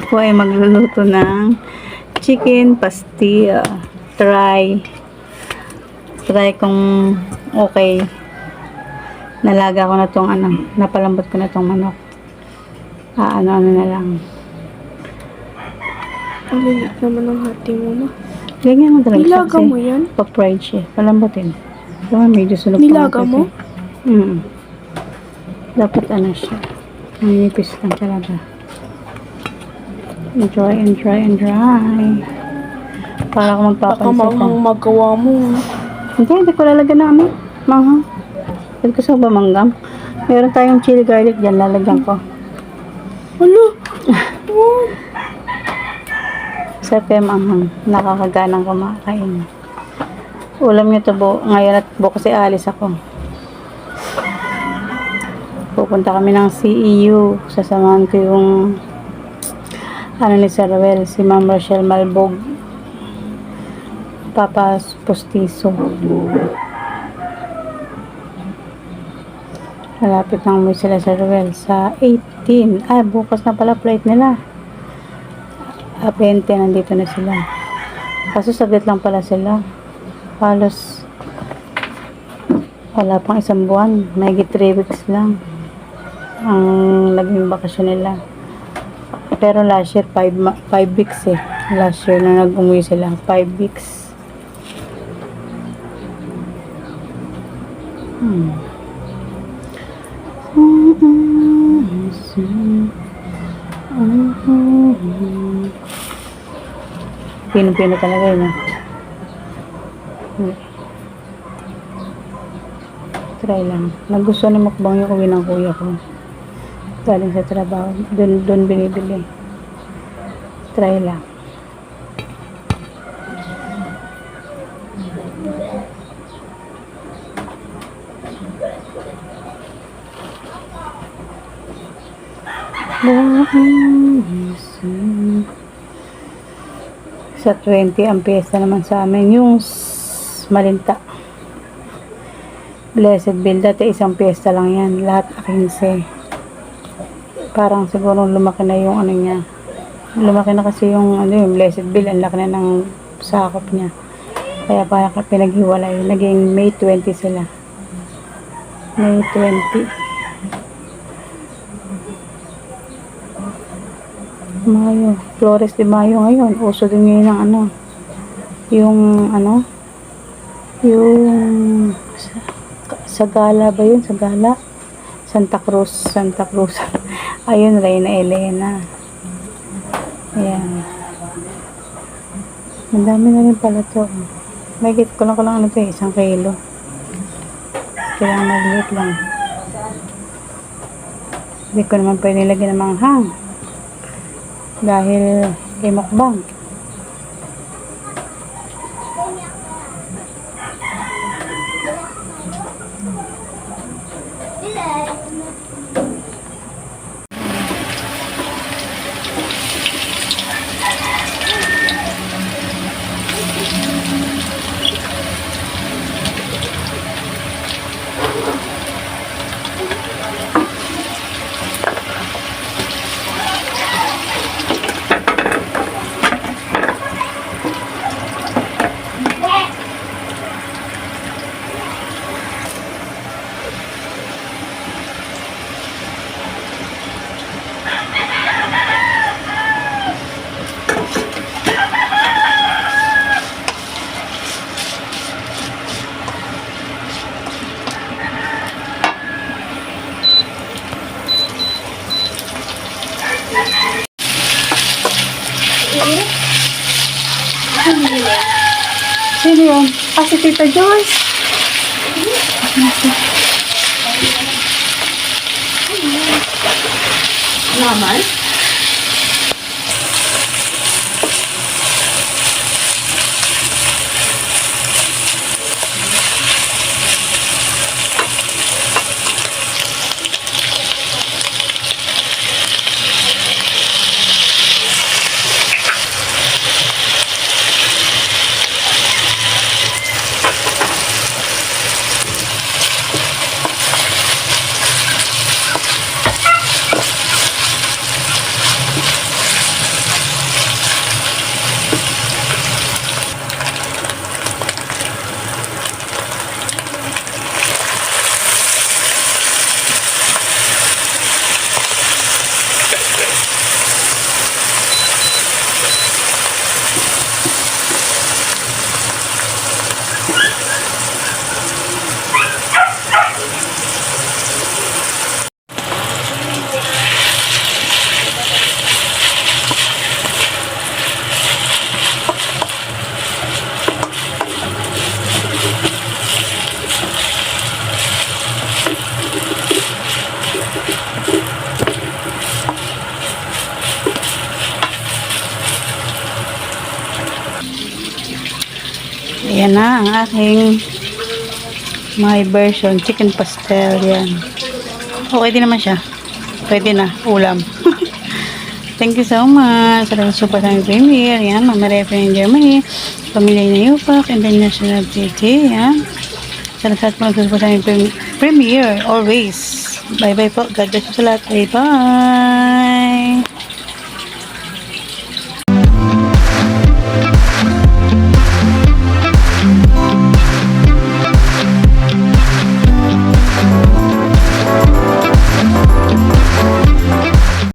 Ako ay magluluto ng chicken pastilla. Try kung okay. Nalaga ko na tong napalambot ko na tong manok. Ano na lang. Ang liit naman ng hati mo, ma. Ganyan mo talaga. Nilaga mo yan? Pa-fried siya. Palambutin. Ito medyo sunog. Nilaga mo? Dapat siya. Nipis lang talaga. Dry. Para ako magpapansin. Baka manghang magawa mo. Hindi ko lalagyan na manghang. Pwede ko sa bamanggam. Meron tayong chili garlic dyan. Lalagyan ko. Ano? Sa manghang. Nakakaganang kumakain. Ulam nyo to ngayon at bukas alis ako. Pupunta kami ng CEU. Sasamahan ko yung ni Sir Ruel, si Ma'am Rochelle Malbog, Papas Postizo. Malapit lang mo sila Sir Ruel sa 18. Bukas na pala flight nila. 20 nandito na sila. Kaso saglit lang pala sila. Halos wala pang isang buwan. May 3 weeks lang ang naging bakasyon nila. Pero last year 5 weeks last year na nag-umuwi sila 5 weeks. Pino talaga yun. Try lang. Nagustuhan ni mukbang yung uwi ng kuya ko. Galing sa trabaho. Doon binibili. Try lang. Sa 20 ang piyesta naman sa amin yung Malinta. Blessed Bill. Dati isang piyesta lang yan. Lahat 15. Parang siguro lumaki na yung niya. Lumaki na kasi yung yung Blessed Bill. Ang laki na ng sakop niya. Kaya parang pinaghiwalay. Naging May 20 sila. May 20. Mayo. Flores de Mayo ngayon. Uso din ngayon ng yung Sagala ba yun? Sagala? Santa Cruz. Ayun, Reyna Elena. Ayan. Ang dami na rin pala to. May git ko lang ito 1 kilo. Kailangan maliit lang. Hindi ko naman pwede nilagyan ng manghang. Dahil kay mukbang. Sino yun? Si Tita Joyce. Naman? Ayan na ang aking my version chicken pastel. Yan. Okay din naman siya. Pwede na. Ulam. Thank you so much. Sa super sa premiere. Yan. Mama Refe in Germany. Pamilya na Yupak. International TT. Yan. Sa lahat mga super sa premiere. Always. Bye bye po. God bless you sa lahat. Bye bye.